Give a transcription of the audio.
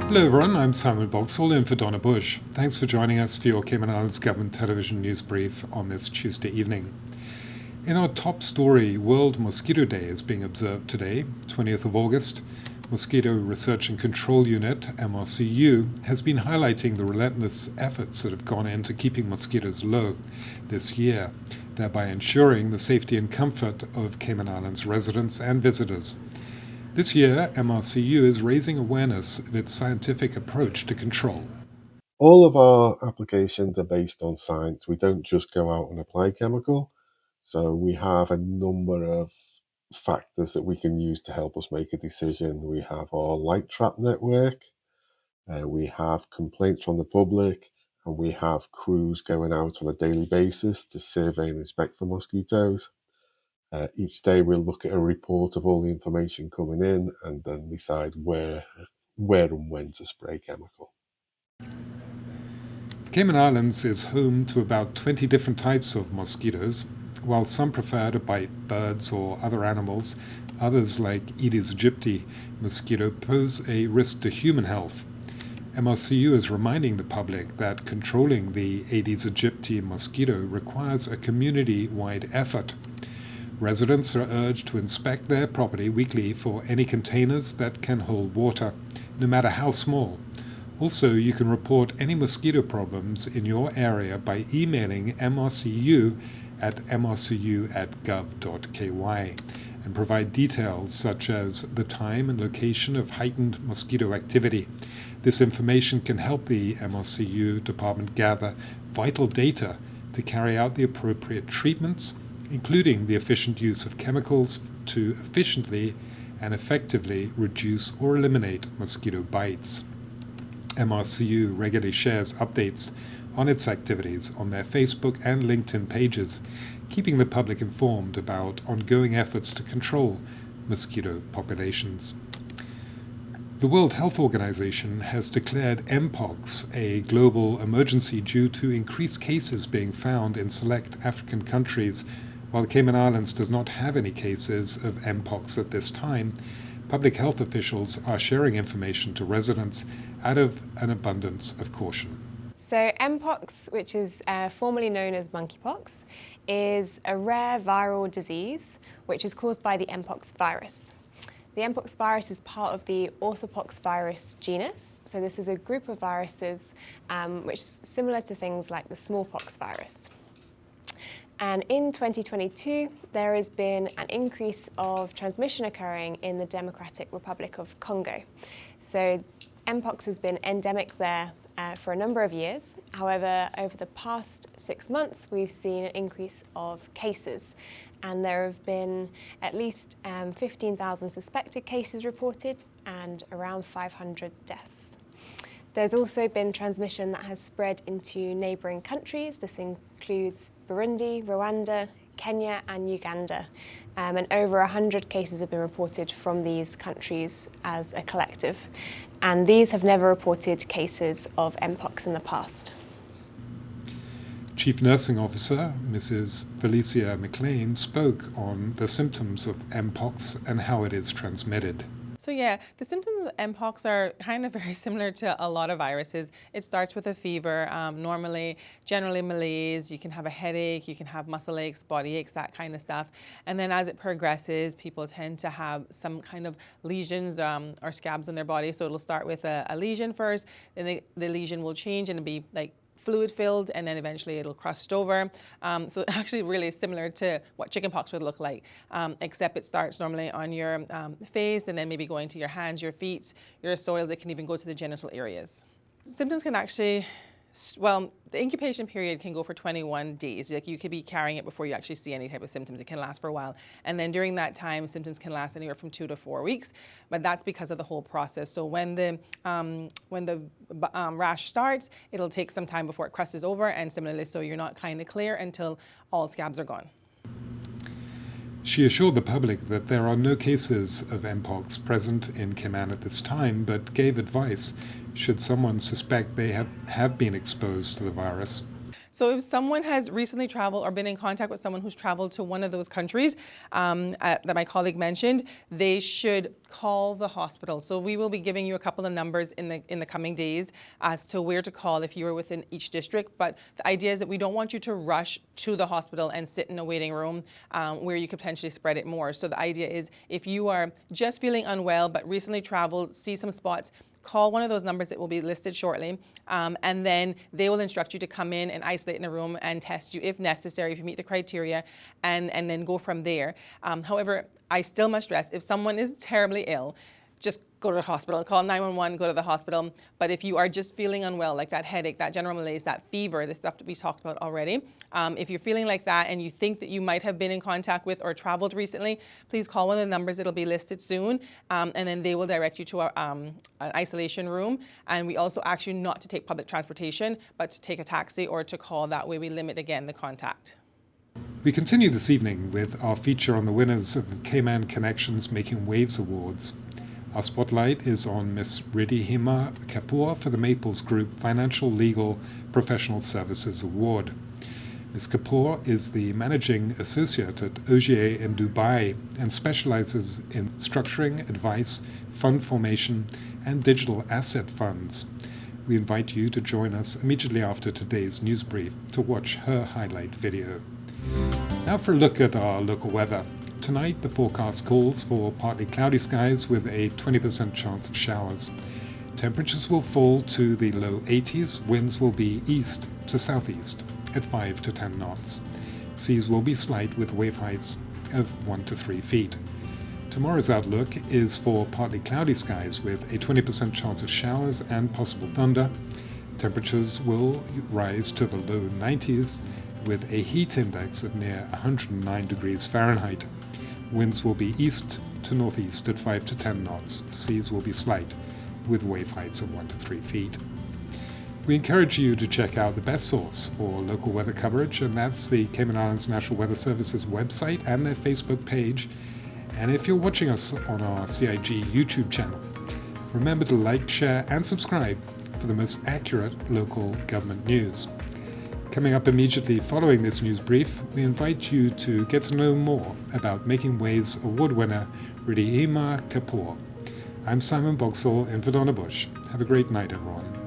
Hello everyone, I'm Simon Boxall in for Donna Bush. Thanks for joining us for your Cayman Islands Government Television news brief on this Tuesday evening. In our top story, World Mosquito Day is being observed today, 20th of August. Mosquito Research and Control Unit, MRCU, has been highlighting the relentless efforts that have gone into keeping mosquitoes low this year, thereby ensuring the safety and comfort of Cayman Islands residents and visitors. This year, MRCU is raising awareness of its scientific approach to control. All of our applications are based on science. We don't just go out and apply chemical. So we have a number of factors that we can use to help us make a decision. We have our light trap network, we have complaints from the public, and we have crews going out on a daily basis to survey and inspect for mosquitoes. Each day we'll look at a report of all the information coming in and then decide where and when to spray chemical. The Cayman Islands is home to about 20 different types of mosquitoes. While some prefer to bite birds or other animals, others, like Aedes aegypti mosquito, pose a risk to human health. MRCU is reminding the public that controlling the Aedes aegypti mosquito requires a community-wide effort. Residents are urged to inspect their property weekly for any containers that can hold water, no matter how small. Also, you can report any mosquito problems in your area by emailing MRCU at mrcu@gov.ky and provide details such as the time and location of heightened mosquito activity. This information can help the MRCU department gather vital data to carry out the appropriate treatments, including the efficient use of chemicals to efficiently and effectively reduce or eliminate mosquito bites. MRCU regularly shares updates on its activities on their Facebook and LinkedIn pages, keeping the public informed about ongoing efforts to control mosquito populations. The World Health Organization has declared Mpox a global emergency due to increased cases being found in select African countries. While the Cayman Islands does not have any cases of Mpox at this time, public health officials are sharing information to residents out of an abundance of caution. So Mpox, which is formerly known as monkeypox, is a rare viral disease which is caused by the Mpox virus. The Mpox virus is part of the orthopox virus genus. So this is a group of viruses which is similar to things like the smallpox virus. And in 2022, there has been an increase of transmission occurring in the Democratic Republic of Congo. So Mpox has been endemic there for a number of years. However, over the past 6 months, we've seen an increase of cases. And there have been at least 15,000 suspected cases reported and around 500 deaths. There's also been transmission that has spread into neighbouring countries. This includes Burundi, Rwanda, Kenya and Uganda. And over 100 cases have been reported from these countries as a collective. And these have never reported cases of Mpox in the past. Chief Nursing Officer Mrs. Felicia McLean spoke on the symptoms of Mpox and how it is transmitted. So yeah, the symptoms of Mpox are kind of very similar to a lot of viruses. It starts with a fever, generally malaise, you can have a headache, you can have muscle aches, body aches, that kind of stuff. And then as it progresses, people tend to have some kind of lesions or scabs on their body. So it'll start with a lesion first, then the lesion will change and it'll be like fluid filled, and then eventually it'll crust over. So actually really similar to what chickenpox would look like, except it starts normally on your face and then maybe going to your hands, your feet, your soils. It can even go to the genital areas. Symptoms can actually, well, the incubation period can go for 21 days. Like you could be carrying it before you actually see any type of symptoms. It can last for a while. And then during that time, symptoms can last anywhere from 2 to 4 weeks, but that's because of the whole process. So when the rash starts, it'll take some time before it crustes over, and similarly, so you're not kind of clear until all scabs are gone. She assured the public that there are no cases of Mpox present in Cayman at this time, but gave advice should someone suspect they have been exposed to the virus. So if someone has recently traveled or been in contact with someone who's traveled to one of those countries that my colleague mentioned, they should call the hospital. So we will be giving you a couple of numbers in the coming days as to where to call if you are within each district. But the idea is that we don't want you to rush to the hospital and sit in a waiting room where you could potentially spread it more. So the idea is if you are just feeling unwell but recently traveled, see some spots, call one of those numbers that will be listed shortly, and then they will instruct you to come in and isolate in a room and test you if necessary, if you meet the criteria, and then go from there. However, I still must stress, if someone is terribly ill, just go to the hospital, call 911, go to the hospital. But if you are just feeling unwell, like that headache, that general malaise, that fever, the stuff that we talked about already, if you're feeling like that and you think that you might have been in contact with or traveled recently, please call one of the numbers that'll be listed soon, and then they will direct you to an isolation room. And we also ask you not to take public transportation, but to take a taxi or to call. That way we limit, again, the contact. We continue this evening with our feature on the winners of the Cayman Connections Making Waves Awards. Our spotlight is on Miss Ridhiima Kapoor for the Maples Group Financial Legal Professional Services Award. Ms. Kapoor is the Managing Associate at Ogier in Dubai and specializes in structuring, advice, fund formation, and digital asset funds. We invite you to join us immediately after today's news brief to watch her highlight video. Now for a look at our local weather. Tonight, the forecast calls for partly cloudy skies with a 20% chance of showers. Temperatures will fall to the low 80s. Winds will be east to southeast at 5 to 10 knots. Seas will be slight with wave heights of 1 to 3 feet. Tomorrow's outlook is for partly cloudy skies with a 20% chance of showers and possible thunder. Temperatures will rise to the low 90s with a heat index of near 109 degrees Fahrenheit. Winds will be east to northeast at 5 to 10 knots. Seas will be slight with wave heights of 1 to 3 feet. We encourage you to check out the best source for local weather coverage, and that's the Cayman Islands National Weather Service's website and their Facebook page. And if you're watching us on our CIG YouTube channel, remember to like, share, and subscribe for the most accurate local government news. Coming up immediately following this news brief, we invite you to get to know more about Making Waves award winner Ridhiima Kapoor. I'm Simon Boxall in Verdona Bush. Have a great night, everyone.